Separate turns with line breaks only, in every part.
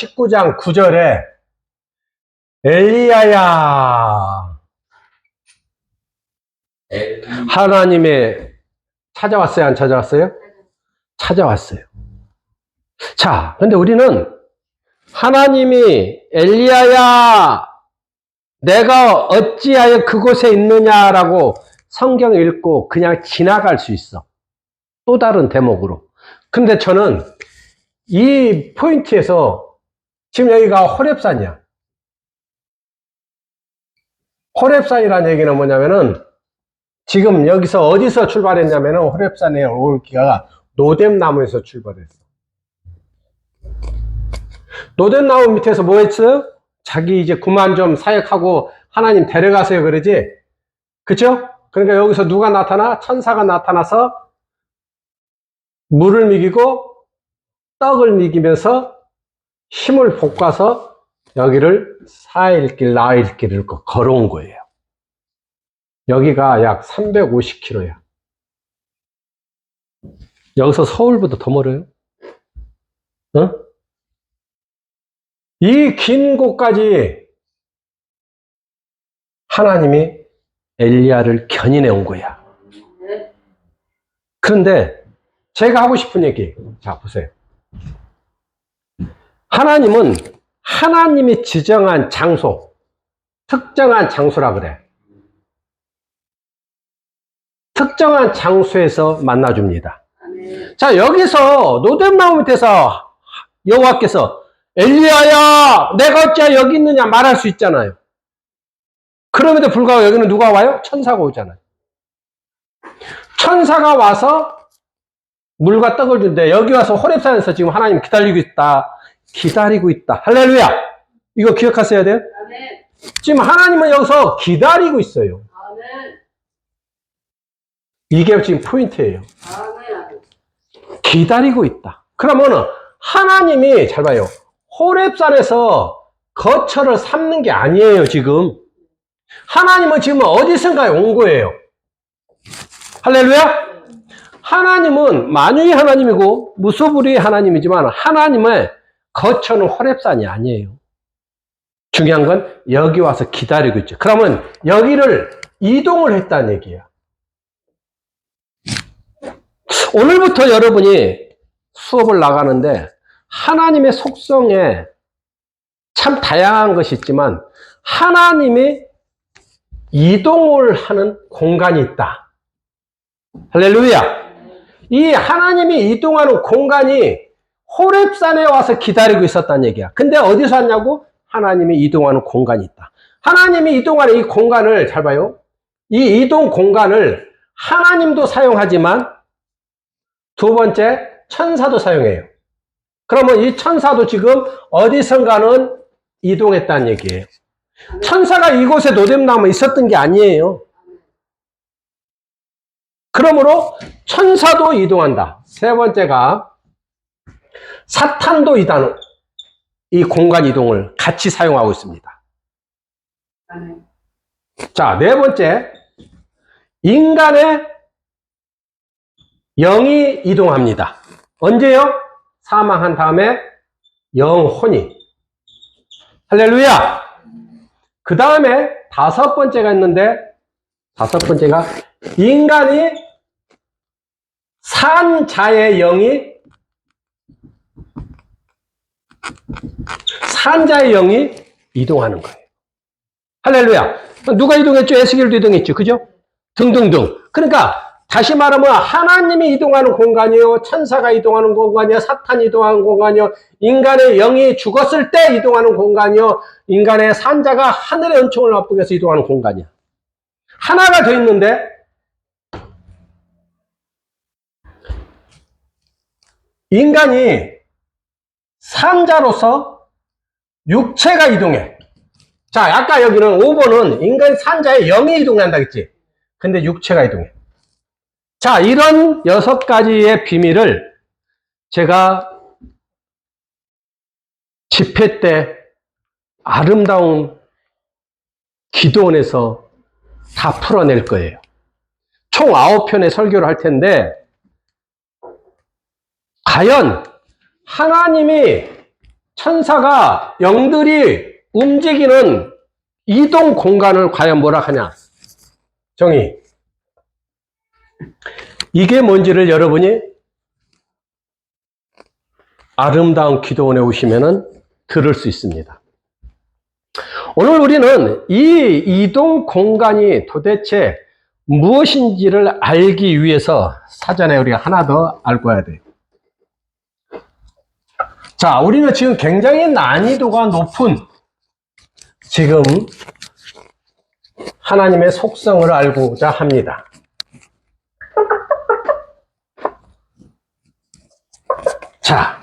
19장 9절에 엘리야야 하나님의 찾아왔어요? 안 찾아왔어요? 찾아왔어요. 자, 근데 우리는 하나님이 엘리야야 내가 어찌하여 그곳에 있느냐라고 성경 읽고 그냥 지나갈 수 있어. 또 다른 대목으로. 근데 저는 이 포인트에서 지금 여기가 호렙산이야. 호렙산이라는 얘기는 뭐냐면은 지금 여기서 어디서 출발했냐면은 호렙산에 올 기가 노뎀나무에서 출발했어. 노뎀나무 밑에서 뭐 했어요? 자기 이제 그만 좀 사역하고 하나님 데려가세요 그러지? 그쵸? 그러니까 여기서 누가 나타나? 천사가 나타나서 물을 먹이고 떡을 먹이면서 힘을 볶아서 여기를 4일길, 나일길을 걸어온 거예요. 여기가 약 350km야. 여기서 서울보다 더 멀어요. 어? 이 긴 곳까지 하나님이 엘리야를 견인해 온 거야. 그런데 제가 하고 싶은 얘기, 자 보세요. 하나님은 하나님이 지정한 장소, 특정한 장소라 그래. 특정한 장소에서 만나줍니다. 자, 여기서 노뎀나무 밑에서 여호와께서 엘리야야 내가 어찌 여기 있느냐 말할 수 있잖아요. 그럼에도 불구하고 여기는 누가 와요? 천사가 오잖아요. 천사가 와서 물과 떡을 준대. 여기 와서 호렙산에서 지금 하나님 기다리고 있다. 할렐루야. 이거 기억하셔야 돼요. 아멘. 지금 하나님은 여기서 기다리고 있어요. 아멘. 이게 지금 포인트예요. 아멘. 기다리고 있다. 그러면 하나님이 잘 봐요. 호렙산에서 거처를 삼는 게 아니에요. 지금 하나님은 지금 어디선가에 온 거예요. 할렐루야. 하나님은 만유의 하나님이고 무소불위의 하나님이지만 하나님의 거처는 호렙산이 아니에요. 중요한 건 여기 와서 기다리고 있죠. 그러면 여기를 이동을 했다는 얘기예요. 오늘부터 여러분이 수업을 나가는데 하나님의 속성에 참 다양한 것이 있지만 하나님이 이동을 하는 공간이 있다. 할렐루야. 이 하나님이 이동하는 공간이 호렙산에 와서 기다리고 있었다는 얘기야. 근데 어디서 왔냐고? 하나님이 이동하는 공간이 있다. 하나님이 이동하는 이 공간을 잘 봐요. 이 이동 공간을 하나님도 사용하지만 두 번째 천사도 사용해요. 그러면 이 천사도 지금 어디선가는 이동했다는 얘기예요. 천사가 이곳에 노뎀나무에 있었던 게 아니에요. 그러므로 천사도 이동한다. 세 번째가 사탄도 이 공간 이동을 같이 사용하고 있습니다. 자, 네 번째, 인간의 영이 이동합니다. 언제요? 사망한 다음에 영혼이. 할렐루야. 그 다음에 다섯 번째가 있는데, 다섯 번째가 인간이 산 자의 영이 이동하는 거예요. 할렐루야. 누가 이동했죠? 에스겔도 이동했죠. 그죠? 등등등. 그러니까 다시 말하면 하나님이 이동하는 공간이요, 천사가 이동하는 공간이요, 사탄이 이동하는 공간이요, 인간의 영이 죽었을 때 이동하는 공간이요, 인간의 산자가 하늘의 은총을 맛보기 위해서 이동하는 공간이야. 하나가 더 있는데 인간이 산자로서 육체가 이동해. 자, 아까 여기는 5번은 인간 산자의 영이 이동한다 했지. 근데 육체가 이동해. 자, 이런 6가지의 비밀을 제가 집회 때 아름다운 기도원에서 다 풀어낼 거예요. 총 9편의 설교를 할 텐데 과연 하나님이 천사가 영들이 움직이는 이동 공간을 과연 뭐라 하냐? 정의. 이게 뭔지를 여러분이 아름다운 기도원에 오시면은 들을 수 있습니다. 오늘 우리는 이 이동 공간이 도대체 무엇인지를 알기 위해서 사전에 우리가 하나 더 알고 와야 돼요. 자, 우리는 지금 굉장히 난이도가 높은 지금 하나님의 속성을 알고자 합니다. 자,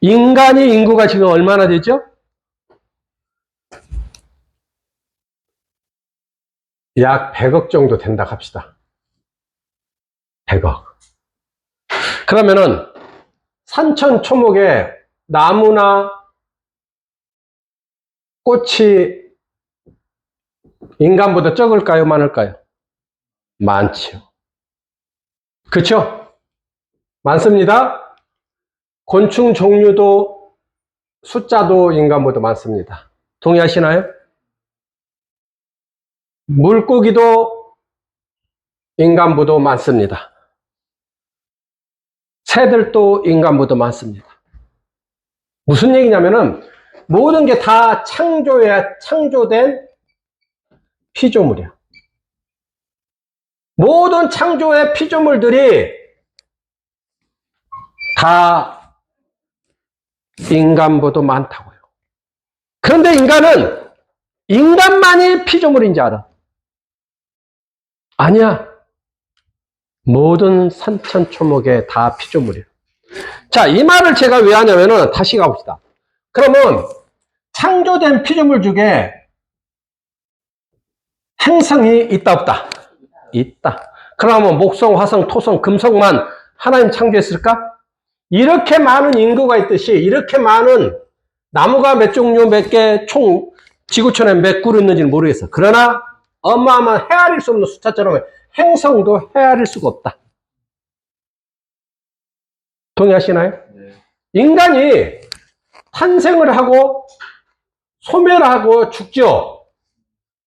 인간이 인구가 지금 얼마나 되죠? 약 100억 정도 된다 합시다. 100억. 그러면은 산천초목에 나무나 꽃이 인간보다 적을까요? 많을까요? 많지요. 그렇죠? 많습니다. 곤충 종류도 숫자도 인간보다 많습니다. 동의하시나요? 물고기도 인간보다 많습니다. 새들도 인간보다 많습니다. 무슨 얘기냐면은 모든 게 다 창조된 피조물이야. 모든 창조의 피조물들이 다 인간보다 많다고요. 그런데 인간은 인간만이 피조물인지 알아? 아니야. 모든 산천초목에 다 피조물이에요. 자, 이 말을 제가 왜 하냐면은 다시 가봅시다. 그러면 창조된 피조물 중에 행성이 있다 없다? 있다. 그러면 목성, 화성, 토성, 금성만 하나님 창조했을까? 이렇게 많은 인구가 있듯이 이렇게 많은 나무가 몇 종류 몇 개 총 지구촌에 몇 그루 있는지는 모르겠어. 그러나 어마어마한 헤아릴 수 없는 숫자처럼 행성도 헤아릴 수가 없다. 동의하시나요? 네. 인간이 탄생을 하고 소멸하고 죽죠.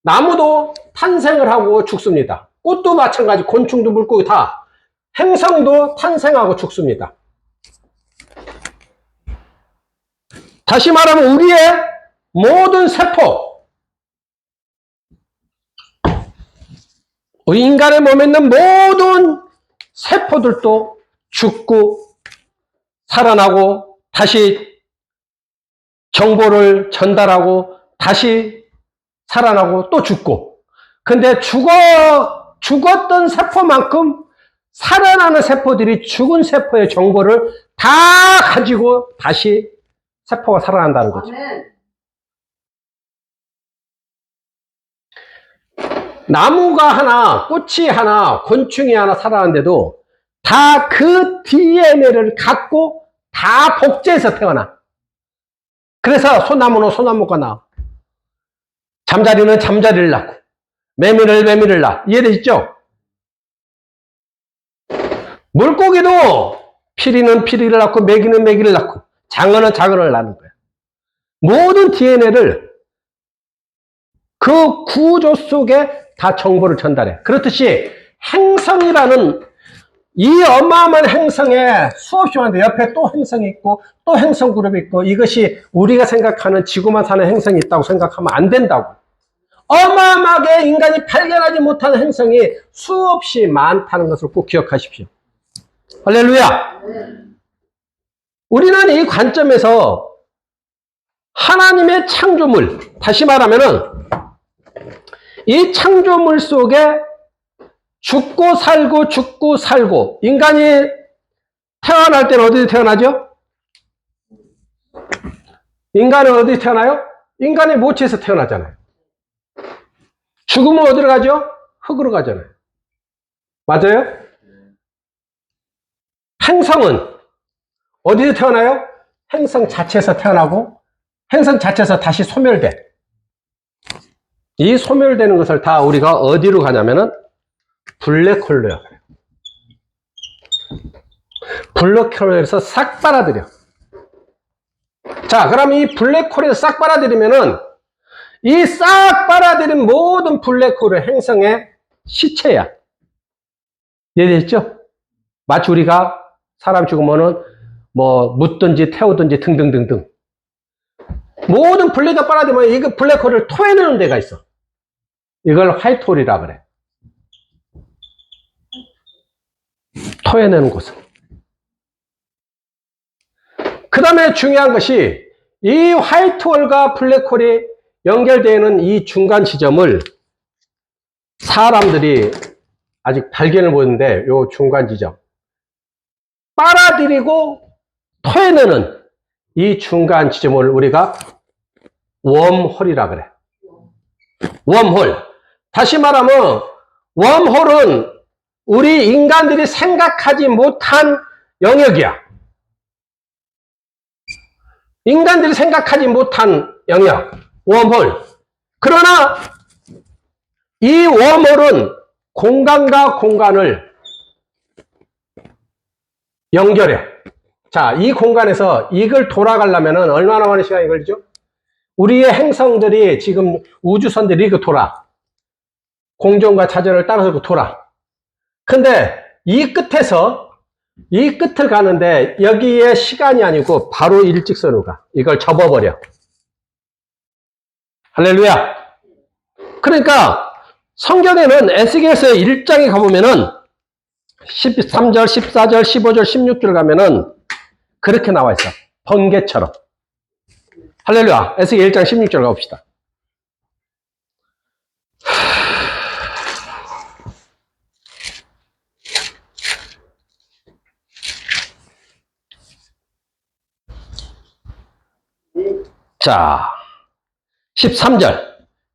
나무도 탄생을 하고 죽습니다. 꽃도 마찬가지, 곤충도 물고기 다. 행성도 탄생하고 죽습니다. 다시 말하면 우리의 모든 세포, 우리 인간의 몸에 있는 모든 세포들도 죽고 살아나고 다시 정보를 전달하고 다시 살아나고 또 죽고. 근데 죽었던 세포만큼 살아나는 세포들이 죽은 세포의 정보를 다 가지고 다시 세포가 살아난다는 거죠. 나무가 하나, 꽃이 하나, 곤충이 하나 살아나는데도 다 그 DNA를 갖고 다 복제해서 태어나. 그래서 소나무는 소나무가 나와. 잠자리는 잠자리를 낳고, 매미를 매미를 낳아. 이해되시죠? 물고기도 피리는 피리를 낳고, 메기는 메기를 낳고, 장어는 장어를 낳는 거야. 모든 DNA를 그 구조 속에 다 정보를 전달해. 그렇듯이 행성이라는 이 어마어마한 행성에 수없이 많은데 옆에 또 행성이 있고 또 행성 그룹이 있고, 이것이 우리가 생각하는 지구만 사는 행성이 있다고 생각하면 안 된다고. 어마어마하게 인간이 발견하지 못하는 행성이 수없이 많다는 것을 꼭 기억하십시오. 할렐루야. 우리는 이 관점에서 하나님의 창조물, 다시 말하면은 이 창조물 속에 죽고 살고 죽고 살고, 인간이 태어날 때는 어디서 태어나죠? 인간은 어디서 태어나요? 인간의 모체에서 태어나잖아요. 죽으면 어디로 가죠? 흙으로 가잖아요. 맞아요? 행성은 어디서 태어나요? 행성 자체에서 태어나고 행성 자체에서 다시 소멸돼. 이 소멸되는 것을 다 우리가 어디로 가냐면은 블랙홀로에 가요. 블랙홀로에서 싹 빨아들여. 자, 그럼 이 블랙홀에서 싹 빨아들이면은 이 싹 빨아들인 모든 블랙홀의 행성의 시체야. 이해됐죠? 마치 우리가 사람 죽으면은 뭐 묻든지 태우든지 등등등등. 모든 블랙이 빨아들이면 이 블랙홀을 토해내는 데가 있어. 이걸 화이트홀이라 그래. 토해내는 곳은. 그 다음에 중요한 것이 이 화이트홀과 블랙홀이 연결되는 이 중간 지점을 사람들이 아직 발견을 못했는데 이 중간 지점 빨아들이고 토해내는 이 중간 지점을 우리가 웜홀이라 그래. 웜홀. 다시 말하면 웜홀은 우리 인간들이 생각하지 못한 영역이야. 인간들이 생각하지 못한 영역, 웜홀. 그러나 이 웜홀은 공간과 공간을 연결해. 자, 이 공간에서 이걸 돌아가려면 얼마나 많은 시간이 걸리죠? 우리의 행성들이 지금 우주선들이 이렇게 돌아. 공전과 자전을 따라서 돌아. 근데 이 끝을 가는데 여기에 시간이 아니고 바로 일직선으로 가. 이걸 접어버려. 할렐루야. 그러니까 성경에는 에스겔서 1장에 가보면은 13절, 14절, 15절, 16절 가면은 그렇게 나와 있어. 번개처럼. 할렐루야. 에스겔 1장 16절 가봅시다. 자, 13절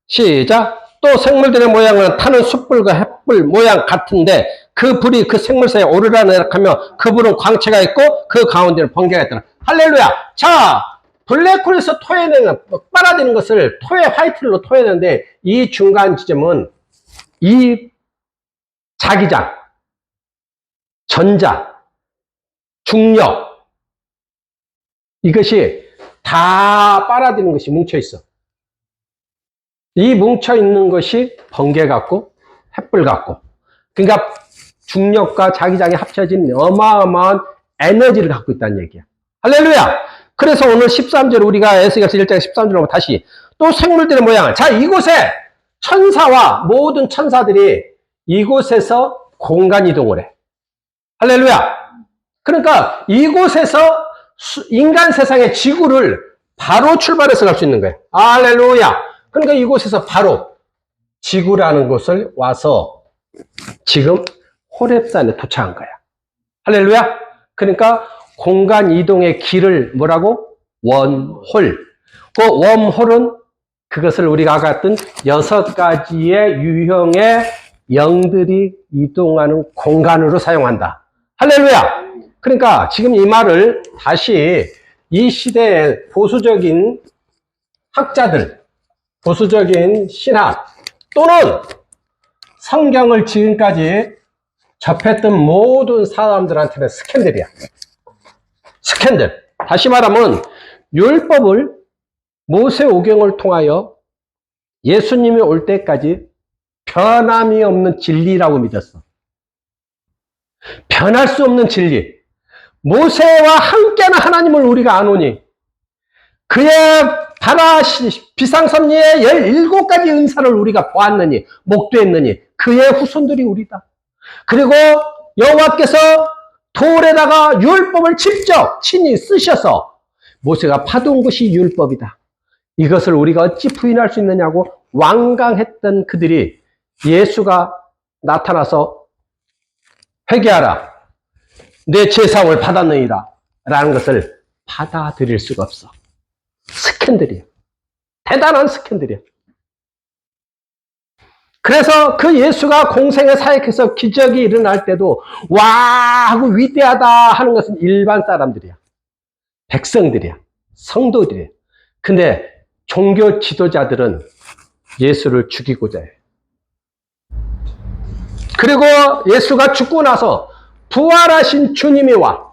시작. 또 생물들의 모양은 타는 숯불과 햇불 모양 같은데 그 불이 그 생물 사이에 오르라 내리라 하며 그 불은 광채가 있고 그 가운데는 번개가 있더라. 할렐루야. 자, 블랙홀에서 토해내는 빨아들이는 것을 화이트홀로 토해내는데 이 중간 지점은 이 자기장, 전자, 중력 이것이 다 빨아들이는 것이 뭉쳐있어. 이 뭉쳐있는 것이 번개 같고 햇불 같고, 그러니까 중력과 자기장이 합쳐진 어마어마한 에너지를 갖고 있다는 얘기야. 할렐루야. 그래서 오늘 13절 우리가 에스겔서 1장 13절로 보면 다시 또 생물들의 모양을, 자, 이곳에 천사와 모든 천사들이 이곳에서 공간 이동을 해. 할렐루야. 그러니까 이곳에서 인간 세상의 지구를 바로 출발해서 갈 수 있는 거예요. 할렐루야. 그러니까 이곳에서 바로 지구라는 곳을 와서 지금 호렙산에 도착한 거야. 할렐루야. 그러니까 공간 이동의 길을 뭐라고? 원홀. 그 웜홀은 그것을 우리가 아까 했던 6가지의 유형의 영들이 이동하는 공간으로 사용한다. 할렐루야. 그러니까 지금 이 말을 다시 이 시대의 보수적인 학자들, 보수적인 신학 또는 성경을 지금까지 접했던 모든 사람들한테는 스캔들이야. 스캔들. 다시 말하면 율법을 모세오경을 통하여 예수님이 올 때까지 변함이 없는 진리라고 믿었어. 변할 수 없는 진리. 모세와 함께하는 하나님을 우리가 아노니 그의 비상섭리의 17가지 은사를 우리가 보았느니 목도했느니 그의 후손들이 우리다. 그리고 여호와께서 돌에다가 율법을 직접 친히 쓰셔서 모세가 파둔 것이 율법이다. 이것을 우리가 어찌 부인할 수 있느냐고 완강했던 그들이 예수가 나타나서 회개하라. 내 제사함을 받았느니라. 라는 것을 받아들일 수가 없어. 스캔들이야. 대단한 스캔들이야. 그래서 그 예수가 공생에 사역해서 기적이 일어날 때도 와 하고 위대하다 하는 것은 일반 사람들이야. 백성들이야. 성도들이야. 근데 종교 지도자들은 예수를 죽이고자 해. 그리고 예수가 죽고 나서 부활하신 주님이 와.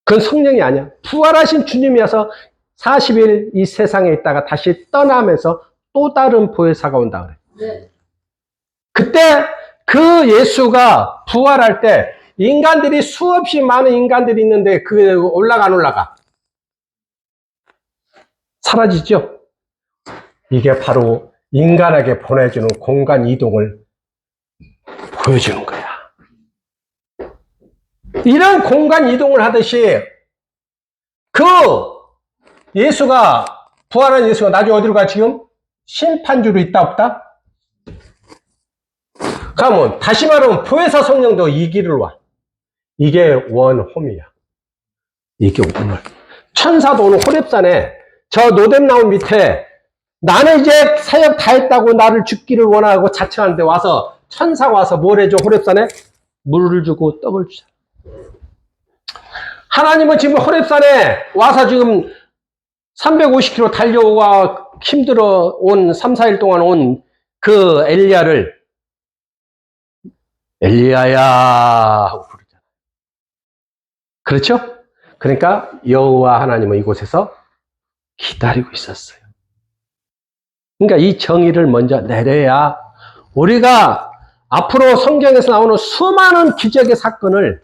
그건 성령이 아니야. 부활하신 주님이어서 40일 이 세상에 있다가 다시 떠나면서 또 다른 보혜사가 온다 그래.
네.
그때 그 예수가 부활할 때 인간들이 수없이 많은 인간들이 있는데 그게 올라가 안 올라가? 사라지죠? 이게 바로 인간에게 보내주는 공간 이동을 보여주는 거야. 이런 공간 이동을 하듯이 그 예수가 부활한 예수가 나중에 어디로 가 지금? 심판주로 있다 없다? 그러면 다시 말하면 보혜사 성령도 이 길을 와. 이게 원홈이야. 이게 오늘 천사도 오늘 호렙산에 저 노뎀나무 밑에 나는 이제 사역 다 했다고 나를 죽기를 원하고 자청하는데 와서 천사가 와서 뭘 해줘? 호렙산에 물을 주고 떡을 주자. 하나님은 지금 호렙산에 와서 지금 350km 달려와 힘들어 온 3, 4일 동안 온 그 엘리야를 엘리야야 하고 부르잖아요. 그렇죠? 그러니까 여호와 하나님은 이곳에서 기다리고 있었어요. 그러니까 이 정의를 먼저 내려야 우리가 앞으로 성경에서 나오는 수많은 기적의 사건을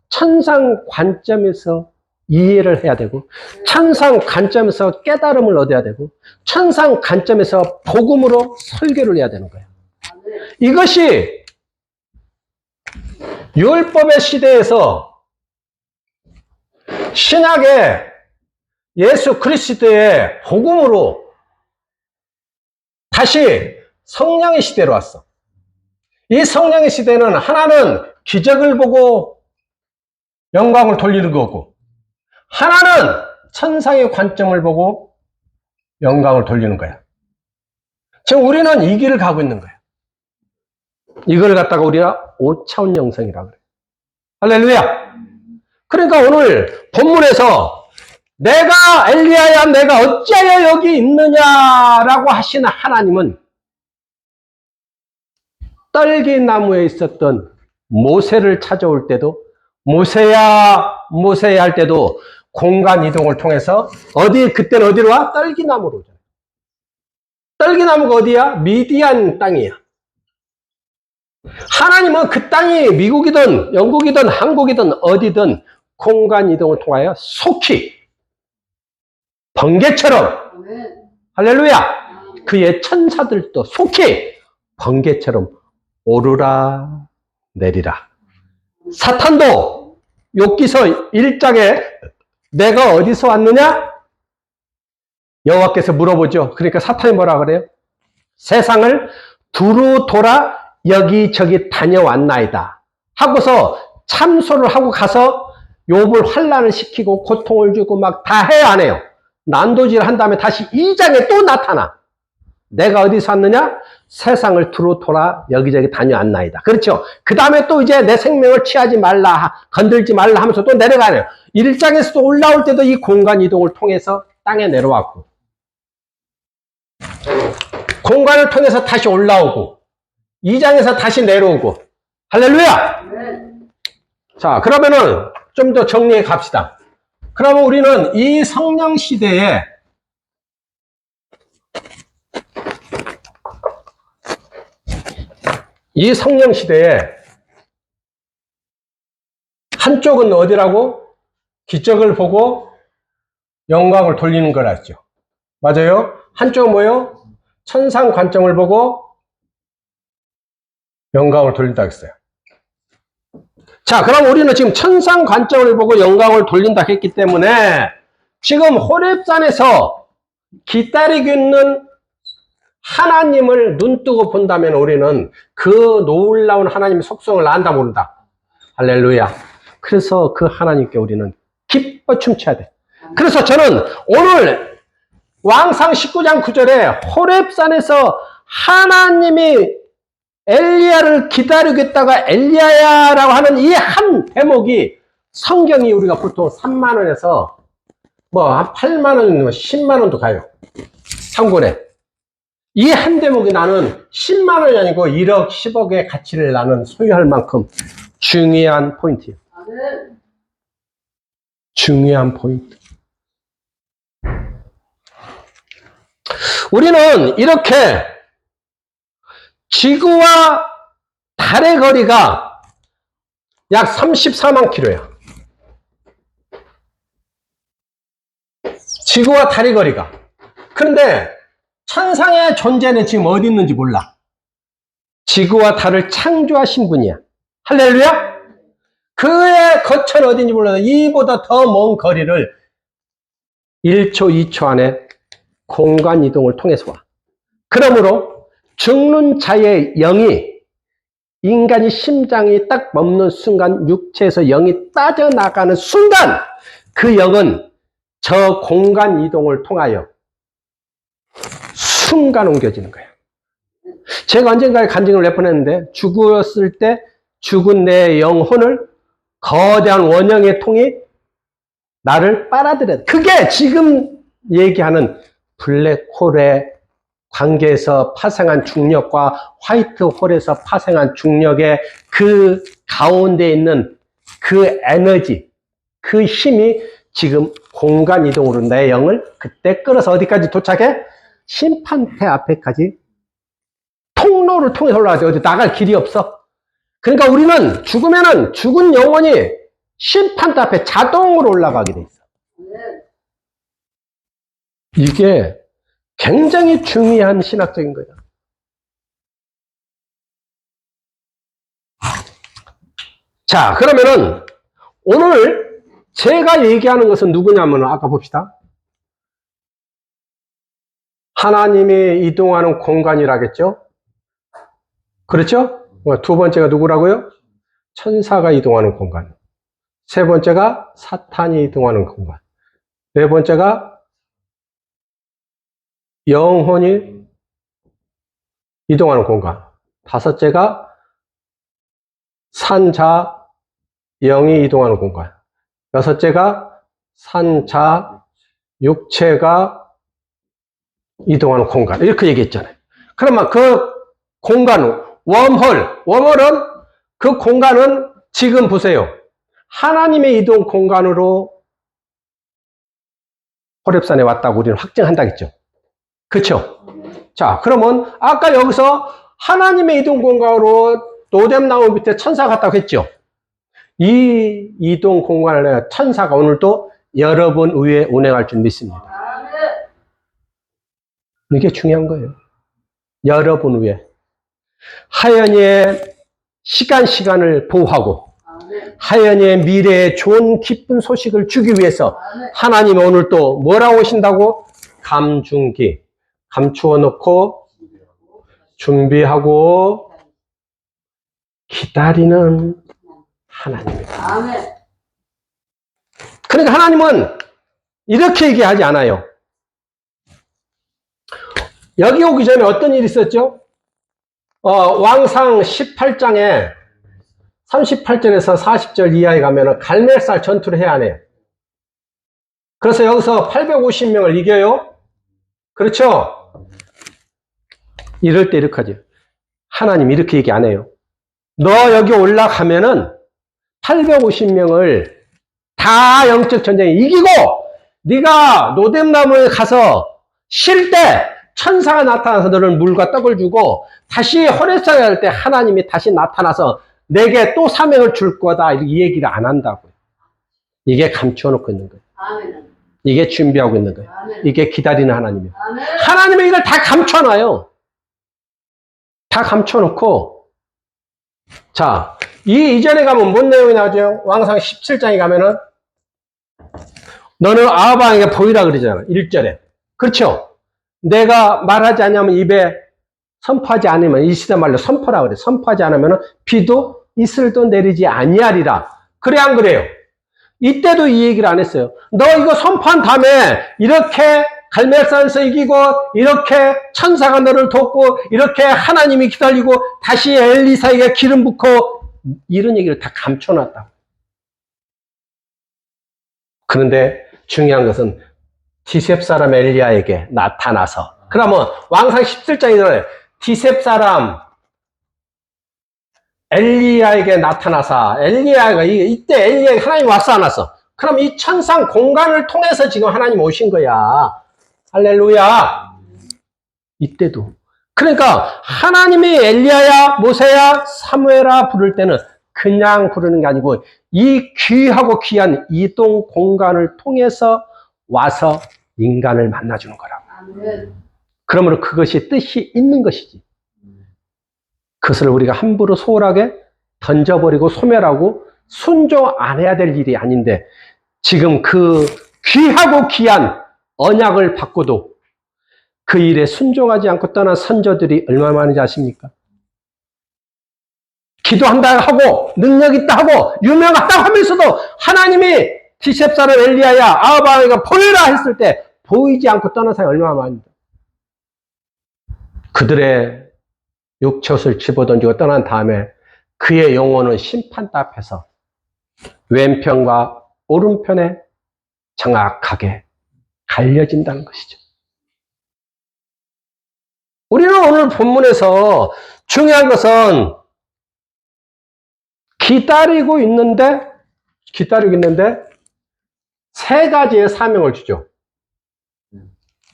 천상 관점에서 이해를 해야 되고 천상 관점에서 깨달음을 얻어야 되고 천상 관점에서 복음으로 설교를 해야 되는 거예요. 이것이 율법의 시대에서 신약의 예수 그리스도의 복음으로 다시 성령의 시대로 왔어. 이 성령의 시대는 하나는 기적을 보고 영광을 돌리는 거고 하나는 천상의 관점을 보고 영광을 돌리는 거야. 지금 우리는 이 길을 가고 있는 거야. 이걸 갖다가 우리가 5차원 영성이라고 그래. 할렐루야. 그러니까 오늘 본문에서 내가 엘리야야 내가 어찌하여 여기 있느냐라고 하시는 하나님은 떨기나무에 있었던 모세를 찾아올 때도 모세야 모세야 할 때도 공간 이동을 통해서 그때는 어디로 와? 떨기나무로 오잖아. 떨기나무가 어디야? 미디안 땅이야. 하나님은 그 땅이 미국이든 영국이든 한국이든 어디든 공간 이동을 통하여 속히 번개처럼 할렐루야 그의 천사들도 속히 번개처럼 오르라 내리라. 사탄도 욥기서 1장에 내가 어디서 왔느냐? 여호와께서 물어보죠. 그러니까 사탄이 뭐라 그래요? 세상을 두루 돌아 여기저기 다녀왔나이다 하고서 참소를 하고 가서 욥을 환난을 시키고 고통을 주고 막 다 해요 안 해요? 난도질을 한 다음에 다시 2장에 또 나타나. 내가 어디서 왔느냐? 세상을 두루 돌아 여기저기 다녀왔나이다. 그렇죠? 그 다음에 또 이제 내 생명을 취하지 말라, 건들지 말라 하면서 또 내려가네요. 1장에서도 올라올 때도 이 공간 이동을 통해서 땅에 내려왔고 공간을 통해서 다시 올라오고 2장에서 다시 내려오고 할렐루야! 자, 그러면은 좀 더 정리해 갑시다. 그러면 우리는 이 성령 시대에 한쪽은 어디라고? 기적을 보고 영광을 돌리는 거라 했죠. 맞아요? 한쪽은 뭐예요? 천상 관점을 보고 영광을 돌린다 했어요. 자, 그럼 우리는 지금 천상 관점을 보고 영광을 돌린다 했기 때문에 지금 호렙산에서 기다리고 있는 하나님을 눈뜨고 본다면 우리는 그 놀라운 하나님의 속성을 안다 모른다. 할렐루야. 그래서 그 하나님께 우리는 기뻐 춤춰야 돼. 그래서 저는 오늘 왕상 19장 9절에 호렙산에서 하나님이 엘리야를 기다리고 있다가 엘리야야라고 하는 이 한 대목이 성경이 우리가 보통 3만 원에서 뭐 한 8만 원, 10만 원도 가요. 한 권에. 이 한 대목이 나는 10만 원이 아니고 1억, 10억의 가치를 나는 소유할 만큼 중요한 포인트예요. 중요한 포인트. 우리는 이렇게 지구와 달의 거리가 약 34만 킬로야. 지구와 달의 거리가. 그런데 천상의 존재는 지금 어디 있는지 몰라. 지구와 달을 창조하신 분이야. 할렐루야? 그의 거처는 어딘지 몰라도 이보다 더 먼 거리를 1초, 2초 안에 공간 이동을 통해서 와. 그러므로 죽는 자의 영이 인간이 심장이 딱 멈는 순간 육체에서 영이 빠져나가는 순간 그 영은 저 공간 이동을 통하여 순간 옮겨지는 거예요. 제가 언젠가에 간증을 몇 번 했는데 죽었을 때 죽은 내 영혼을 거대한 원형의 통이 나를 빨아들여. 그게 지금 얘기하는 블랙홀의 관계에서 파생한 중력과 화이트홀에서 파생한 중력의 그 가운데 있는 그 에너지, 그 힘이 지금 공간 이동으로 내 영을 그때 끌어서 어디까지 도착해? 심판대 앞에까지 통로를 통해서 올라가죠. 어디 나갈 길이 없어. 그러니까 우리는 죽으면은 죽은 영혼이 심판대 앞에 자동으로 올라가게 돼 있어. 이게 굉장히 중요한 신학적인 거예요. 자, 그러면은 오늘 제가 얘기하는 것은 누구냐면 아까 봅시다. 하나님이 이동하는 공간이라겠죠? 그렇죠? 두 번째가 누구라고요? 천사가 이동하는 공간. 세 번째가 사탄이 이동하는 공간. 네 번째가 영혼이 이동하는 공간. 다섯째가 산자, 영이 이동하는 공간. 여섯째가 산자, 육체가 이동하는 공간. 이렇게 얘기했잖아요. 그러면 그 공간, 웜홀은 그 공간은 지금 보세요. 하나님의 이동 공간으로 호렙산에 왔다고 우리는 확증한다겠죠. 그렇죠? 자, 그러면 아까 여기서 하나님의 이동 공간으로 노뎀나무 밑에 천사가 갔다고 했죠. 이 이동 공간을 천사가 오늘도 여러분 위에 운행할 줄 믿습니다. 이게 중요한 거예요. 여러분 위에. 하연이의 시간을 보호하고 하연이의 미래의 좋은 기쁜 소식을 주기 위해서 하나님이 오늘 또 뭐라고 오신다고? 감중기. 감추어 놓고 준비하고 기다리는 하나님입니다. 그러니까 하나님은 이렇게 얘기하지 않아요. 여기 오기 전에 어떤 일이 있었죠? 왕상 18장에 38절에서 40절 이하에 가면은 갈멜살 전투를 해야 하네요. 그래서 여기서 850명을 이겨요. 그렇죠? 이럴 때 이렇게 하죠. 하나님 이렇게 얘기 안 해요. 너 여기 올라가면은 850명을 다 영적 전쟁에 이기고 네가 노뎀나무에 가서 쉴 때 천사가 나타나서 너를 물과 떡을 주고 다시 호렙산에 갈 때 하나님이 다시 나타나서 내게 또 사명을 줄 거다. 이 얘기를 안 한다고요. 이게 감추어 놓고 있는 거예요. 아멘. 이게 준비하고 있는 거예요. 아멘. 이게 기다리는 하나님이에요. 아멘. 하나님은 이걸 다 감춰놔요. 다 감춰놓고 자, 이전에 가면 뭔 내용이 나오죠? 왕상 17장에 가면은 너는 아합왕에게 보이라 그러잖아. 1절에. 그렇죠? 내가 말하지 않으면 입에 선포하지 않으면 이 시대 말로 선포라 그래. 선포하지 않으면 비도 이슬도 내리지 아니하리라. 그래 안 그래요? 이때도 이 얘기를 안 했어요. 너 이거 선포한 다음에 이렇게 갈멜산에서 이기고 이렇게 천사가 너를 돕고 이렇게 하나님이 기다리고 다시 엘리사에게 기름 붓고 이런 얘기를 다 감춰놨다고. 그런데 중요한 것은 디셉 사람 엘리야에게 나타나서 그러면 왕상 17장에 디셉 사람 엘리야에게 나타나서 엘리야가 이때 엘리야에게 하나님이 왔어 안 왔어? 그럼 이 천상 공간을 통해서 지금 하나님 오신 거야. 할렐루야. 이때도. 그러니까 하나님이 엘리야야, 모세야, 사무엘아 부를 때는 그냥 부르는 게 아니고 이 귀하고 귀한 이동 공간을 통해서 와서 인간을 만나주는 거라고. 그러므로 그것이 뜻이 있는 것이지. 그것을 우리가 함부로 소홀하게 던져버리고 소멸하고 순종 안 해야 될 일이 아닌데 지금 그 귀하고 귀한 언약을 받고도 그 일에 순종하지 않고 떠난 선조들이 얼마나 많은지 아십니까? 기도한다 하고 능력 있다 하고 유명하다 하면서도 하나님이 디셉사는 엘리야야 아하바가 보이라 했을 때 보이지 않고 떠난 사람이 얼마나 많은지. 그들의 육체옷을 집어던지고 떠난 다음에 그의 영혼은 심판대 앞에서 왼편과 오른편에 정확하게 갈려진다는 것이죠. 우리는 오늘 본문에서 중요한 것은 기다리고 있는데 세 가지의 사명을 주죠.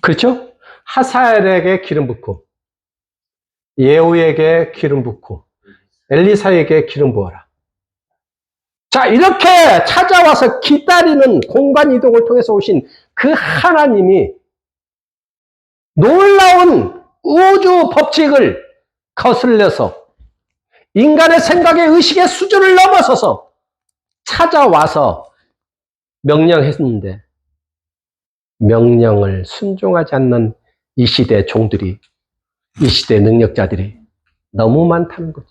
그렇죠? 하사엘에게 기름 붓고 예후에게 기름 붓고 엘리사에게 기름 부어라. 자, 이렇게 찾아와서 기다리는 공간 이동을 통해서 오신 그 하나님이 놀라운 우주 법칙을 거슬려서 인간의 생각의 의식의 수준을 넘어서서 찾아와서 명령했는데 명령을 순종하지 않는 이 시대 종들이, 이 시대 능력자들이 너무 많다는 거죠.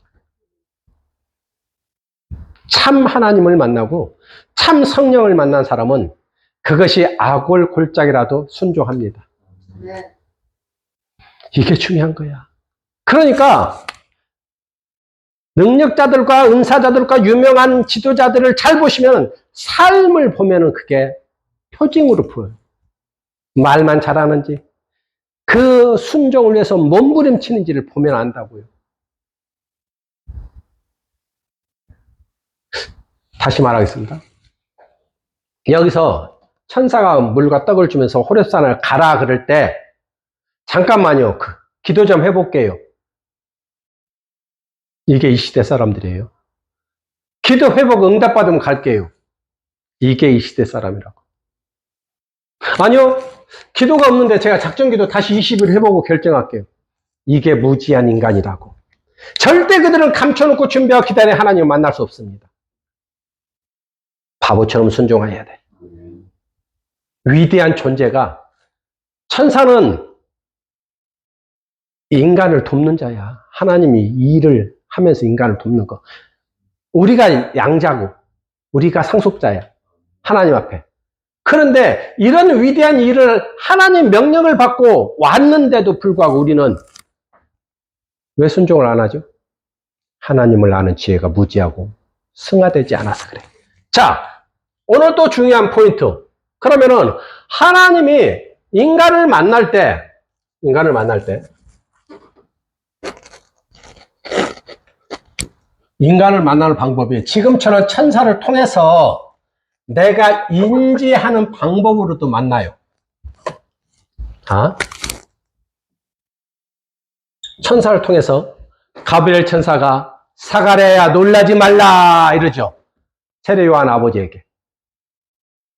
참 하나님을 만나고 참 성령을 만난 사람은 그것이 아골골짝이라도 순종합니다. 네. 이게 중요한 거야. 그러니까 능력자들과 은사자들과 유명한 지도자들을 잘 보시면 삶을 보면은 그게 표징으로 보여요. 말만 잘하는지 그 순종을 위해서 몸부림치는지를 보면 안다고요. 다시 말하겠습니다. 여기서 천사가 물과 떡을 주면서 호렙산을 가라 그럴 때 잠깐만요. 기도 좀 해볼게요. 이게 이 시대 사람들이에요. 기도 회복 응답받으면 갈게요. 이게 이 시대 사람이라고. 아니요. 기도가 없는데 제가 작전기도 다시 20일 해보고 결정할게요. 이게 무지한 인간이라고. 절대 그들은 감춰놓고 준비하고 기다려 하나님을 만날 수 없습니다. 바보처럼 순종해야 돼. 위대한 존재가 천사는 인간을 돕는 자야. 하나님이 이 일을 하면서 인간을 돕는 거. 우리가 양자고 우리가 상속자야. 하나님 앞에. 그런데 이런 위대한 일을 하나님 명령을 받고 왔는데도 불구하고 우리는 왜 순종을 안 하죠? 하나님을 아는 지혜가 무지하고 승화되지 않아서 그래. 자, 오늘 또 중요한 포인트. 그러면은 하나님이 인간을 만날 때 인간을 만나는 방법이 지금처럼 천사를 통해서 내가 인지하는 방법으로도 만나요. 천사를 통해서 가브리엘 천사가 사가랴야 놀라지 말라 이러죠. 세례 요한 아버지에게.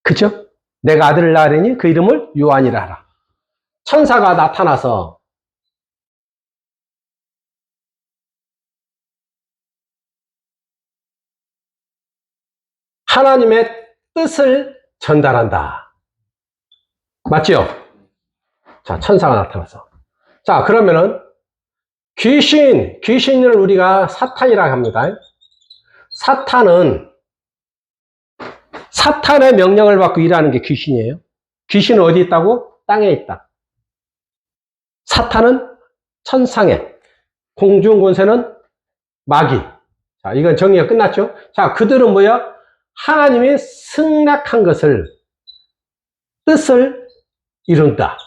그죠? 내가 아들을 낳으리니 그 이름을 요한이라 하라. 천사가 나타나서 하나님의 뜻을 전달한다. 맞죠? 자, 천사가 나타나서. 자, 그러면은 귀신을 우리가 사탄이라고 합니다. 사탄의 명령을 받고 일하는 게 귀신이에요. 귀신은 어디 있다고? 땅에 있다. 사탄은 천상에, 공중 권세는 마귀. 자, 이건 정리가 끝났죠? 자, 그들은 뭐야? 하나님이 승낙한 뜻을 이룬다.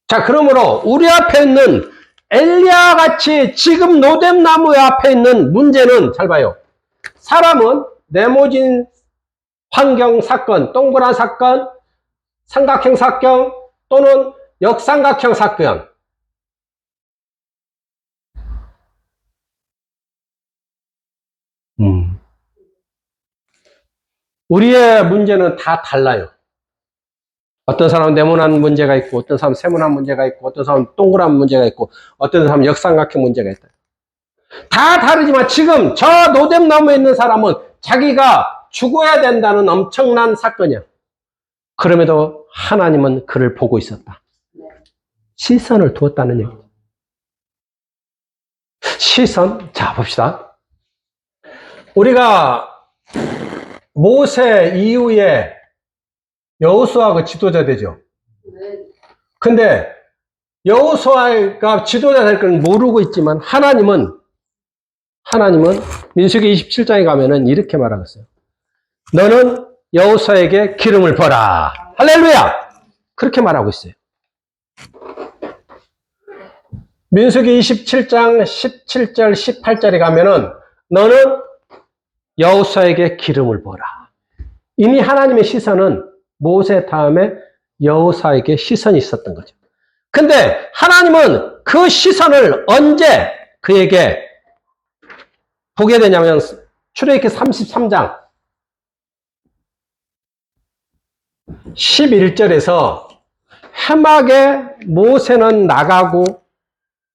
자, 그러므로 우리 앞에 있는 엘리야 같이 지금 노뎀나무 앞에 있는 문제는 잘 봐요. 사람은 네모진 환경 사건, 동그란 사건, 삼각형 사건 또는 역삼각형 사건. 우리의 문제는 다 달라요. 어떤 사람은 네모난 문제가 있고, 어떤 사람은 세모난 문제가 있고, 어떤 사람은 동그란 문제가 있고, 어떤 사람은 역삼각형 문제가 있다. 다 다르지만 지금 저 노뎀나무에 있는 사람은 자기가 죽어야 된다는 엄청난 사건이야. 그럼에도 하나님은 그를 보고 있었다. 시선을 두었다는 얘기죠. 시선, 자 봅시다. 우리가 모세 이후에 여호수아가 지도자 되죠. 근데 여호수아가 지도자 될 건 모르고 있지만 하나님은 민수기 27장에 가면은 이렇게 말하겠어요. 너는 여호수아에게 기름을 부어라. 할렐루야! 그렇게 말하고 있어요. 민수기 27장 17절 18절에 가면은 너는 여호수아에게 기름을 부어라. 이미 하나님의 시선은 모세 다음에 여호수아에게 시선이 있었던 거죠. 근데 하나님은 그 시선을 언제 그에게 보게 되냐면 출애굽기 33장 11절에서 해막에 모세는 나가고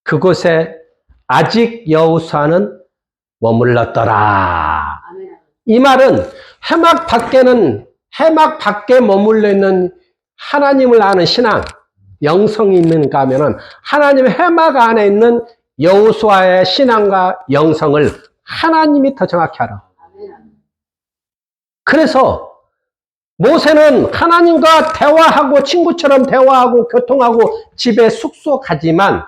그곳에 아직 여호수아는 머물렀더라. 이 말은 해막 밖에 머물러 있는 하나님을 아는 신앙, 영성이 있는가 하면은 하나님의 해막 안에 있는 여호수아의 신앙과 영성을 하나님이 더 정확히 알아. 그래서 모세는 하나님과 대화하고 친구처럼 대화하고 교통하고 집에 숙소 가지만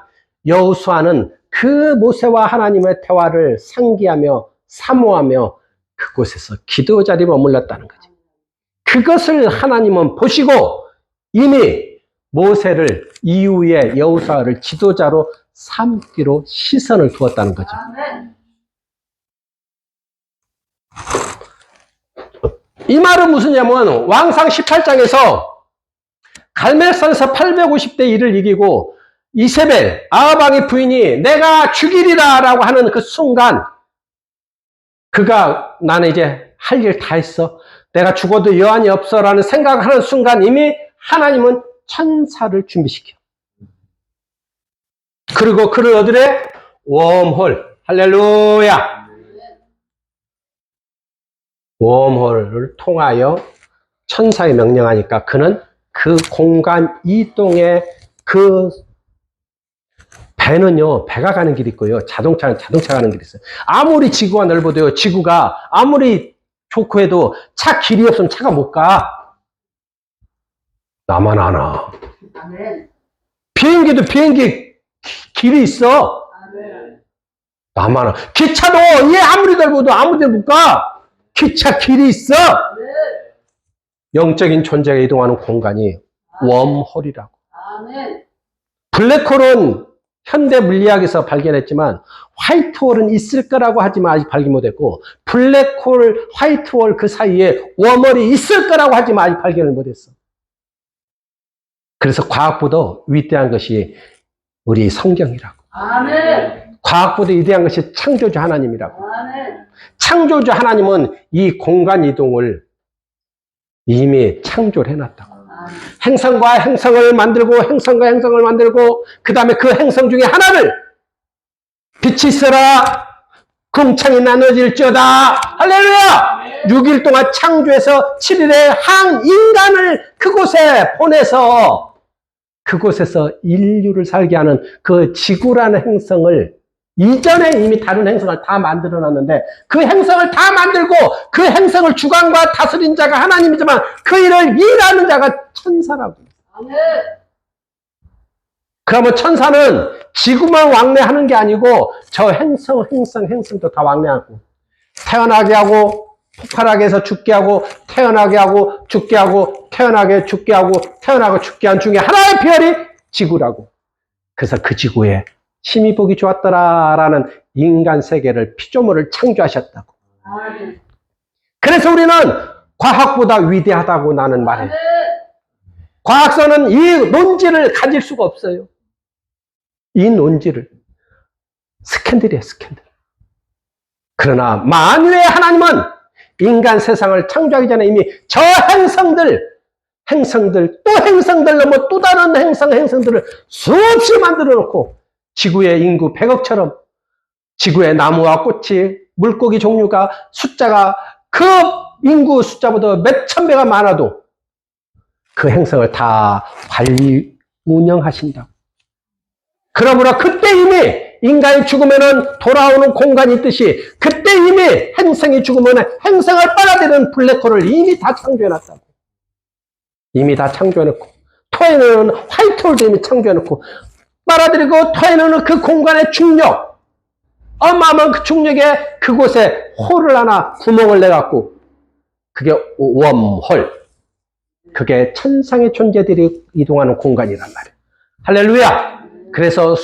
여호수아는 그 모세와 하나님의 대화를 상기하며 사모하며 그곳에서 기도 자리에 머물렀다는 거죠. 그것을 하나님은 보시고 이미 모세를 이후에 여호수아를 지도자로 삼기로 시선을 두었다는 거죠. 이 말은 무슨냐면 왕상 18장에서 갈멜산에서 850대 1을 이기고 이세벨 아합왕의 부인이 내가 죽이리라 라고 하는 그 순간 그가 나는 이제 할 일 다 했어. 내가 죽어도 여한이 없어 라는 생각을 하는 순간 이미 하나님은 천사를 준비시켜. 그리고 그를 얻으래 웜홀 할렐루야. 웜홀을 통하여 천사에 명령하니까 그는 그 공간 이동에 그 배는요, 배가 가는 길이 있고요. 자동차는 자동차 가는 길이 있어요. 아무리 지구가 넓어도요, 지구가 아무리 좋고 해도 차 길이 없으면 차가 못 가. 나만 아나. 아멘. 비행기도 비행기 길이 있어. 아멘. 나만 아나. 기차도 얘 아무리 넓어도 아무 데 못 가. 기차 길이 있어. 아멘. 영적인 존재가 이동하는 공간이 웜홀이라고. 아멘. 블랙홀은 현대 물리학에서 발견했지만 화이트홀은 있을 거라고 하지만 아직 발견 못했고 블랙홀, 화이트홀 그 사이에 웜홀이 있을 거라고 하지만 아직 발견을 못했어. 그래서 과학보다 위대한 것이 우리 성경이라고. 아멘. 과학보다 위대한 것이 창조주 하나님이라고. 아멘. 창조주 하나님은 이 공간 이동을 이미 창조를 해놨다고. 행성과 행성을 만들고 행성과 행성을 만들고 그 다음에 그 행성 중에 하나를 빛이 있어라 궁창이 나눠질지어다 할렐루야. 6일 동안 창조해서 7일에 한 인간을 그곳에 보내서 그곳에서 인류를 살게 하는 그 지구라는 행성을 이전에 이미 다른 행성을 다 만들어 놨는데 그 행성을 다 만들고 그 행성을 주관과 다스린 자가 하나님이지만 그 일을 일하는 자가 천사라고. 아멘. 그러면 천사는 지구만 왕래하는 게 아니고 저 행성도 다 왕래하고 태어나게 하고 폭발하게 해서 죽게 하고 태어나게 하고 죽게 하고 태어나게 죽게 하고 태어나고 죽게 한 중에 하나의 별이 지구라고. 그래서 그 지구에 심히 보기 좋았더라라는 인간 세계를 피조물을 창조하셨다고. 그래서 우리는 과학보다 위대하다고 나는 말해. 과학서는 이 논지를 가질 수가 없어요. 이 논지를. 스캔들이에요, 스캔들. 그러나 만유의 하나님은 인간 세상을 창조하기 전에 이미 저 행성들, 또 행성들 넘어 또 다른 행성들을 수없이 만들어 놓고 지구의 인구 100억처럼 지구의 나무와 꽃이 물고기 종류가 숫자가 그 인구 숫자보다 몇천 배가 많아도 그 행성을 다 관리 운영하신다고. 그러므로 그때 이미 인간이 죽으면 돌아오는 공간이 있듯이 그때 이미 행성이 죽으면 행성을 빨아들이는 블랙홀을 이미 다 창조해놨다고. 이미 다 창조해놓고 토해내는 화이트홀도 이미 창조해놓고 빨아들이고 토해내는 그 공간의 중력, 어마어마한 그 중력에 그곳에 홀을 하나 구멍을 내갖고 그게 웜홀, 그게 천상의 존재들이 이동하는 공간이란 말이에요. 할렐루야. 그래서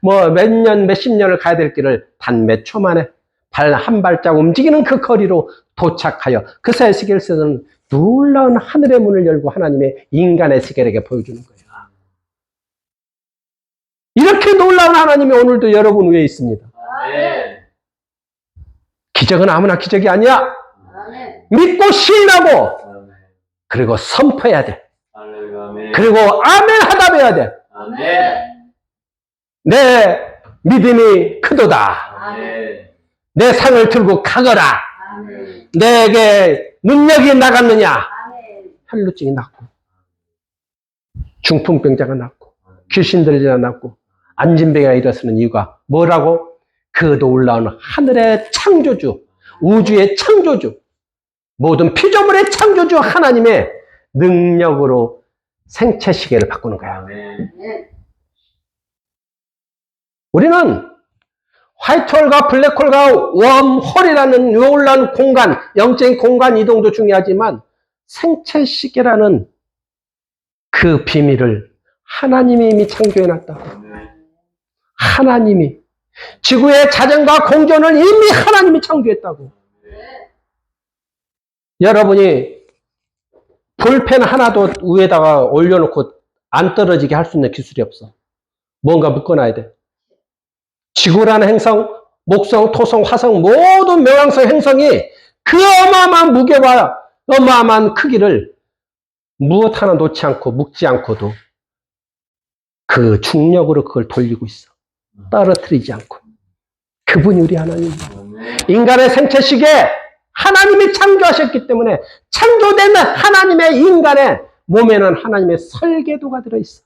몇 년, 몇십 년을 가야 될 길을 단 몇 초 만에 발 한 발짝 움직이는 그 거리로 도착하여 그새 에스겔서는 놀라운 하늘의 문을 열고 하나님의 인간의 에스겔에게 보여주는 거예요. 이렇게 놀라운 하나님이 오늘도 여러분 위에 있습니다. 기적은 아무나 기적이 아니야. 믿고 시인하고 그리고 선포해야 돼. 그리고 아멘 하답해야 돼. 내 믿음이 크도다. 내 상을 들고 가거라. 내게 능력이 나갔느냐. 혈루증이 났고 중풍병자가 났고 귀신 들리가 났고 안진병이가 일어서는 이유가 뭐라고? 그 놀라운 하늘의 창조주, 우주의 창조주, 모든 피조물의 창조주 하나님의 능력으로 생체 시계를 바꾸는 거야. 우리는 화이트홀과 블랙홀과 웜홀이라는 놀라운 공간, 영적인 공간 이동도 중요하지만 생체 시계라는 그 비밀을 하나님이 이미 창조해놨다고. 하나님이 지구의 자전과 공전을 이미 하나님이 창조했다고. 여러분이 볼펜 하나도 위에다가 올려놓고 안 떨어지게 할 수 있는 기술이 없어. 뭔가 묶어놔야 돼. 지구라는 행성, 목성, 토성, 화성 모든 명왕성 행성이 그 어마어마한 무게와 어마어마한 크기를 무엇 하나 놓지 않고 묶지 않고도 그 중력으로 그걸 돌리고 있어. 떨어뜨리지 않고. 그분이 우리 하나님입니다. 인간의 생체시계 하나님이 창조하셨기 때문에 창조된 하나님의 인간의 몸에는 하나님의 설계도가 들어있어.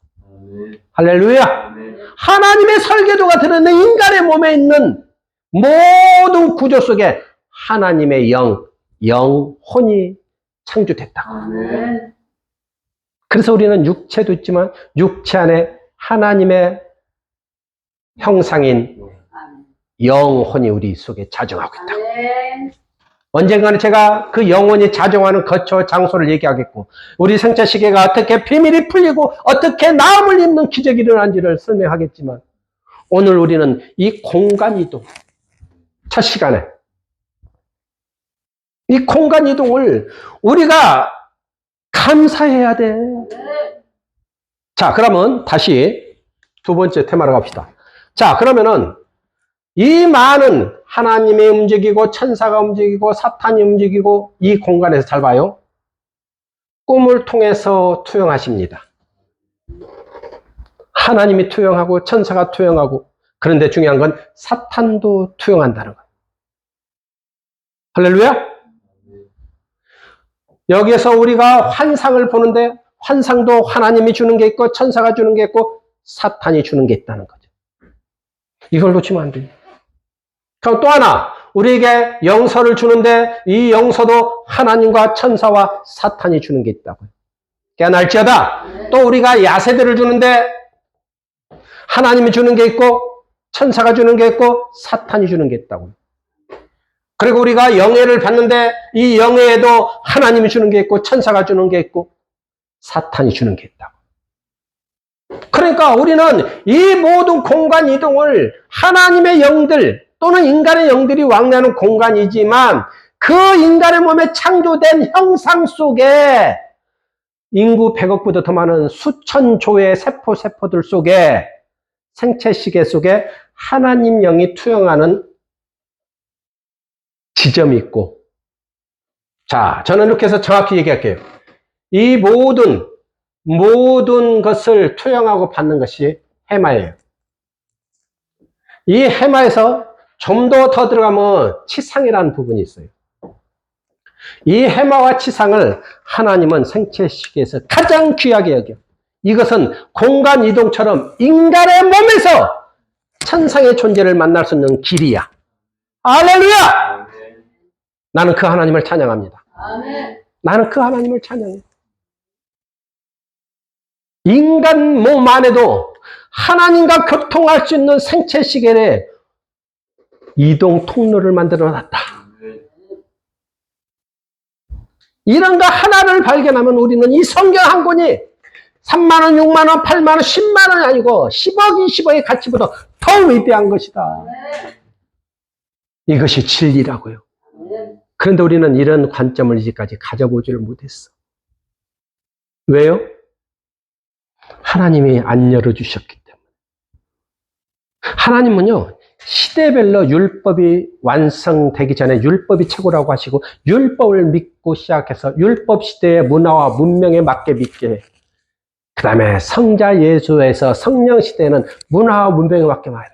할렐루야. 하나님의 설계도가 들어있는 인간의 몸에 있는 모든 구조 속에 하나님의 영혼이 창조됐다. 그래서 우리는 육체도 있지만 육체 안에 하나님의 형상인 영혼이 우리 속에 자정하고 있다. 언젠가는 제가 그 영혼이 자정하는 거처 장소를 얘기하겠고 우리 생체 시계가 어떻게 비밀이 풀리고 어떻게 나음을 입는 기적이 일어난지를 설명하겠지만 오늘 우리는 이 공간 이동 첫 시간에 이 공간 이동을 우리가 감사해야 돼. 자, 그러면 다시 두 번째 테마로 갑시다. 자, 그러면은 이 많은 하나님이 움직이고 천사가 움직이고 사탄이 움직이고 이 공간에서 잘 봐요. 꿈을 통해서 투영하십니다. 하나님이 투영하고 천사가 투영하고 그런데 중요한 건 사탄도 투영한다는 거예요. 할렐루야? 여기에서 우리가 환상을 보는데 환상도 하나님이 주는 게 있고 천사가 주는 게 있고 사탄이 주는 게 있다는 거죠. 이걸 놓치면 안 돼요. 그럼 또 하나 우리에게 영서를 주는데 이 영서도 하나님과 천사와 사탄이 주는 게 있다고요. 깨어날지어다. 또 우리가 야세들을 주는데 하나님이 주는 게 있고 천사가 주는 게 있고 사탄이 주는 게 있다고요. 그리고 우리가 영예를 받는데 이 영예에도 하나님이 주는 게 있고 천사가 주는 게 있고 사탄이 주는 게 있다고. 그러니까 우리는 이 모든 공간 이동을 하나님의 영들 또는 인간의 영들이 왕래하는 공간이지만 그 인간의 몸에 창조된 형상 속에 인구 100억보다 더 많은 수천 조의 세포들 속에 생체 시계 속에 하나님 영이 투영하는 지점이 있고, 자, 저는 이렇게 해서 정확히 얘기할게요. 이 모든 것을 투영하고 받는 것이 해마예요. 이 해마에서 좀 더 들어가면 치상이라는 부분이 있어요. 이 해마와 치상을 하나님은 생체 시계에서 가장 귀하게 여겨. 이것은 공간 이동처럼 인간의 몸에서 천상의 존재를 만날 수 있는 길이야. 할렐루야! 나는 그 하나님을 찬양합니다. 나는 그 하나님을 찬양해. 인간 몸 안에도 하나님과 교통할 수 있는 생체 시계의 이동 통로를 만들어 놨다. 이런 거 하나를 발견하면 우리는 이 성경 한 권이 3만 원, 6만 원, 8만 원, 10만 원이 아니고 10억, 20억의 가치보다 더 위대한 것이다. 이것이 진리라고요. 그런데 우리는 이런 관점을 이제까지 가져보지를 못했어. 왜요? 하나님이 안 열어주셨기 때문에. 하나님은요, 시대별로 율법이 완성되기 전에 율법이 최고라고 하시고, 율법을 믿고 시작해서 율법 시대의 문화와 문명에 맞게 믿게 해. 그 다음에 성자 예수에서 성령 시대에는 문화와 문명에 맞게 말해.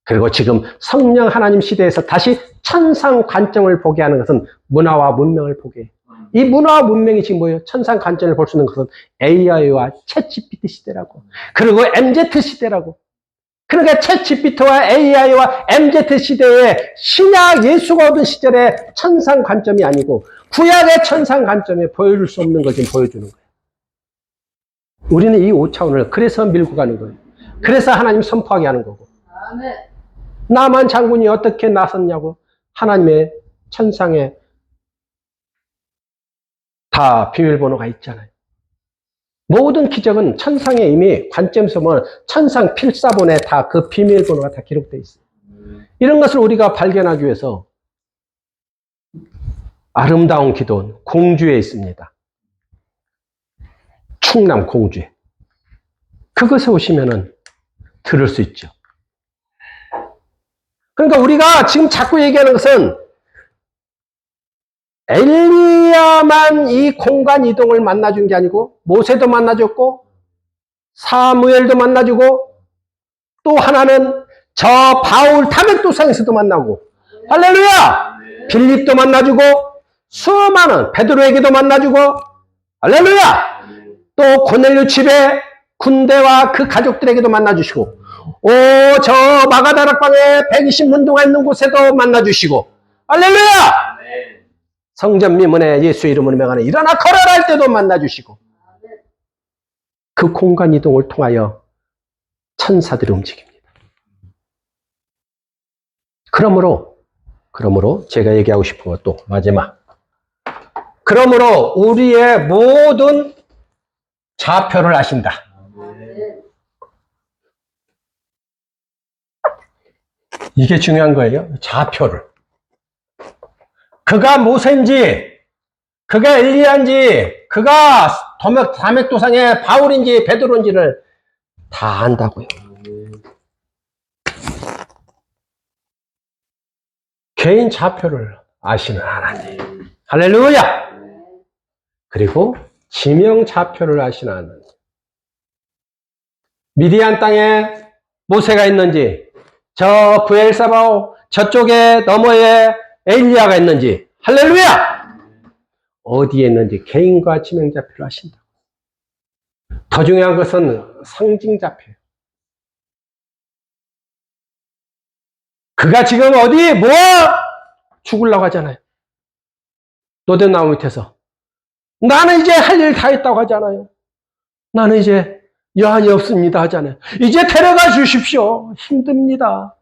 그리고 지금 성령 하나님 시대에서 다시 천상 관점을 보게 하는 것은 문화와 문명을 보게 해. 이 문화와 문명이 지금 뭐예요? 천상 관점을 볼 수 있는 것은 AI와 챗GPT 시대라고. 그리고 MZ 시대라고. 그러니까 챗GPT와 AI와 MZ 시대에 신약 예수가 오던 시절의 천상 관점이 아니고 구약의 천상 관점에 보여줄 수 없는 걸 지금 보여주는 거예요. 우리는 이 5차원을 그래서 밀고 가는 거예요. 그래서 하나님 선포하게 하는 거고. 나만 장군이 어떻게 나섰냐고. 하나님의 천상에 다 비밀번호가 있잖아요. 모든 기적은 천상에 이미 관점에서 보면 천상 필사본에 다 그 비밀번호가 다 기록되어 있어요. 이런 것을 우리가 발견하기 위해서 아름다운 기도원 공주에 있습니다. 충남 공주에. 그것에 오시면은 들을 수 있죠. 그러니까 우리가 지금 자꾸 얘기하는 것은 엘리야만 이 공간 이동을 만나준 게 아니고 모세도 만나줬고 사무엘도 만나주고 또 하나는 저 바울 타백도상에서도 만나고 할렐루야! 빌립도 만나주고 수많은 베드로에게도 만나주고 할렐루야! 또 고넬료 집에 군대와 그 가족들에게도 만나주시고 저 마가다락방에 120문도가 있는 곳에도 만나주시고 할렐루야! 성전 미문에 예수 이름으로 명하는 일어나 걸어라 할 때도 만나주시고 그 공간 이동을 통하여 천사들이 움직입니다. 그러므로 제가 얘기하고 싶은 것도 마지막. 그러므로 우리의 모든 좌표를 아신다. 이게 중요한 거예요. 좌표를. 그가 모세인지, 그가 엘리야인지, 그가 다맥도상의 바울인지 베드로인지를 다 안다고요. 개인 좌표를 아시는 하나님. 할렐루야! 그리고 지명 좌표를 아시는 하나님. 미디안 땅에 모세가 있는지, 저 브엘사바오 저쪽에 너머에 엘리야가 있는지, 할렐루야! 어디에 있는지 개인과 지명 좌표를 아신다. 더 중요한 것은 상징 좌표예요. 그가 지금 어디 죽으려고 하잖아요. 노대나무 밑에서. 나는 이제 할 일 다 했다고 하잖아요. 나는 이제 여한이 없습니다 하잖아요. 이제 데려가 주십시오. 힘듭니다.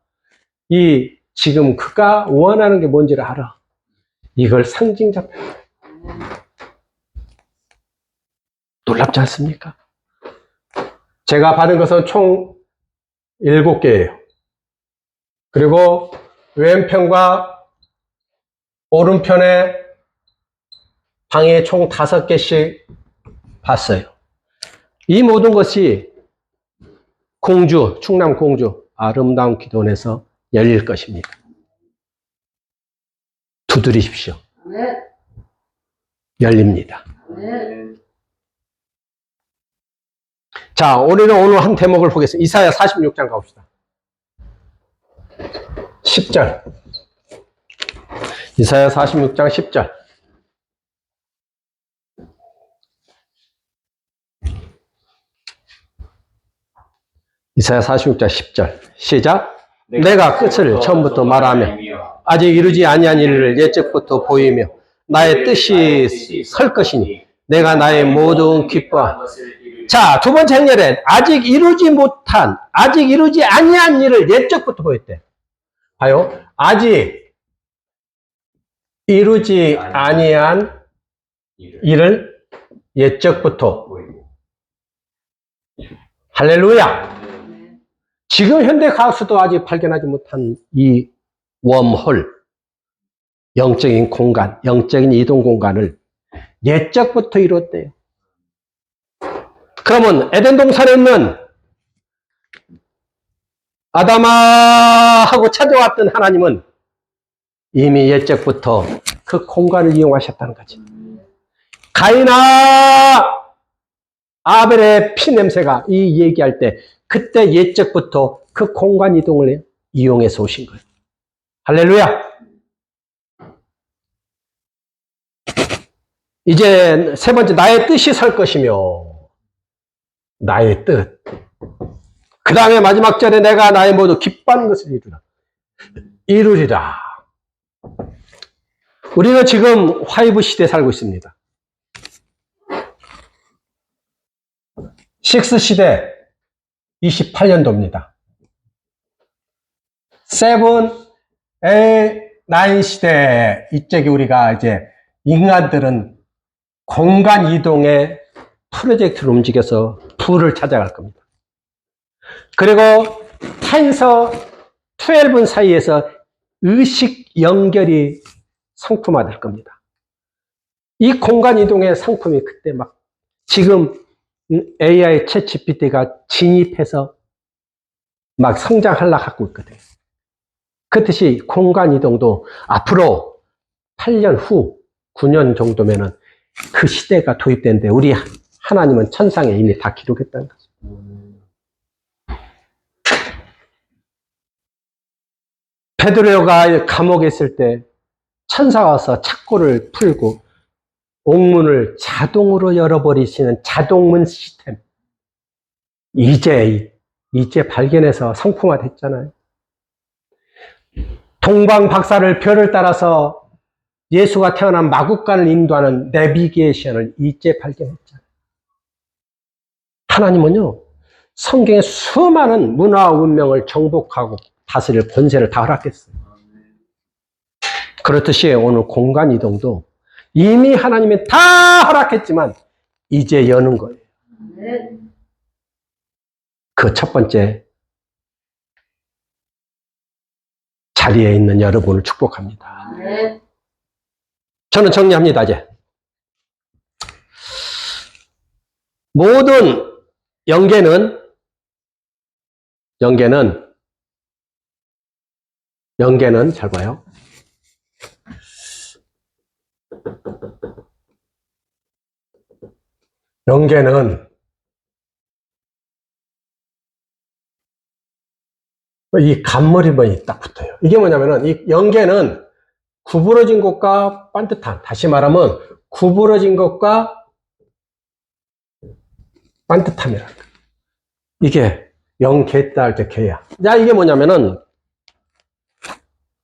지금 그가 원하는 게 뭔지를 알아. 이걸 상징 좌표. 놀랍지 않습니까? 제가 받은 것은 총 7개예요. 그리고 왼편과 오른편에 방에 총 5개씩 봤어요. 이 모든 것이 공주, 충남 공주 아름다운 기도원에서 열릴 것입니다. 두드리십시오.
네.
열립니다.
네.
자, 우리는 오늘 한 대목을 보겠습니다. 이사야 46장 가봅시다. 10절. 이사야 46장 10절. 이사야 46장 10절. 시작. 내가 끝을 처음부터 말하며 아직 이루지 아니한 일을 예적부터 보이며 나의 뜻이 설 것이니 내가 나의 모든 기뻐. 자, 두 번째 행렬에 아직 이루지 못한, 아직 이루지 아니한 일을 예적부터 보였대. 봐요. 아직 이루지 아니한 일을 예적부터. 할렐루야. 지금 현대 과학수도 아직 발견하지 못한 이 웜홀, 영적인 공간, 영적인 이동 공간을 예적부터 이뤘대요. 그러면 에덴 동산에 있는 아담아 하고 찾아왔던 하나님은 이미 예적부터 그 공간을 이용하셨다는 거지. 가인아, 아벨의 피 냄새가 이 얘기할 때 그때 예적부터 그 공간 이동을 이용해서 오신 거예요. 할렐루야. 이제 세 번째, 나의 뜻이 설 것이며, 나의 뜻. 그 다음에 마지막 절에 내가 나의 모두 기뻐하는 것을 이루리라. 우리는 지금 화이브 시대에 살고 있습니다. 6 시대 28년도입니다. 7, 8, 9 시대 이쪽에 우리가 이제 인간들은 공간 이동의 프로젝트를 움직여서 부를 찾아갈 겁니다. 그리고 10서 12분 사이에서 의식 연결이 상품화될 겁니다. 이 공간 이동의 상품이 그때 막 지금 AI 챗 GPT가 진입해서 막 성장하려고 하고 있거든요. 그렇듯이 공간 이동도 앞으로 8년 후, 9년 정도면은 그 시대가 도입되는데 우리 하나님은 천상에 이미 다 기록했다는 거죠. 베드로가 감옥에 있을 때 천사가 와서 착고를 풀고 옥문을 자동으로 열어버리시는 자동문 시스템. 이제 발견해서 상품화됐잖아요. 동방 박사를 별을 따라서 예수가 태어난 마국간을 인도하는 내비게이션을 이제 발견했잖아요. 하나님은요, 성경의 수많은 문화와 운명을 정복하고 다스릴 권세를 다 허락했어요. 그렇듯이 오늘 공간 이동도 이미 하나님이 다 허락했지만 이제 여는 거예요. 그 첫 번째 자리에 있는 여러분을 축복합니다. 저는 정리합니다, 이제. 모든 영계는 잘 봐요. 영계는 이 간머리번이 딱 붙어요. 이게 뭐냐면은 이 영계는 구부러진 것과 반듯한, 다시 말하면 구부러진 것과 반듯함이랄까. 이게 영계다 할 때 개야. 자, 이게 뭐냐면은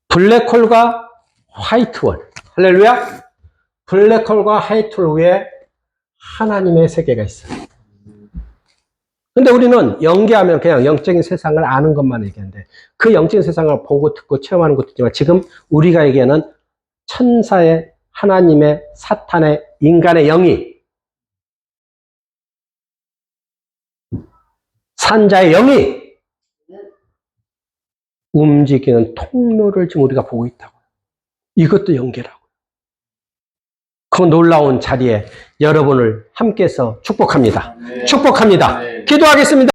블랙홀과 화이트홀. 할렐루야. 블랙홀과 화이트홀 위에 하나님의 세계가 있어요. 근데 우리는 영계하면 그냥 영적인 세상을 아는 것만 얘기하는데 그 영적인 세상을 보고 듣고 체험하는 것도 있지만 지금 우리가 얘기하는 천사의, 하나님의, 사탄의, 인간의 영이, 산자의 영이 움직이는 통로를 지금 우리가 보고 있다고요. 이것도 연계라고. 그 놀라운 자리에 여러분을 함께해서 축복합니다. 축복합니다. 기도하겠습니다.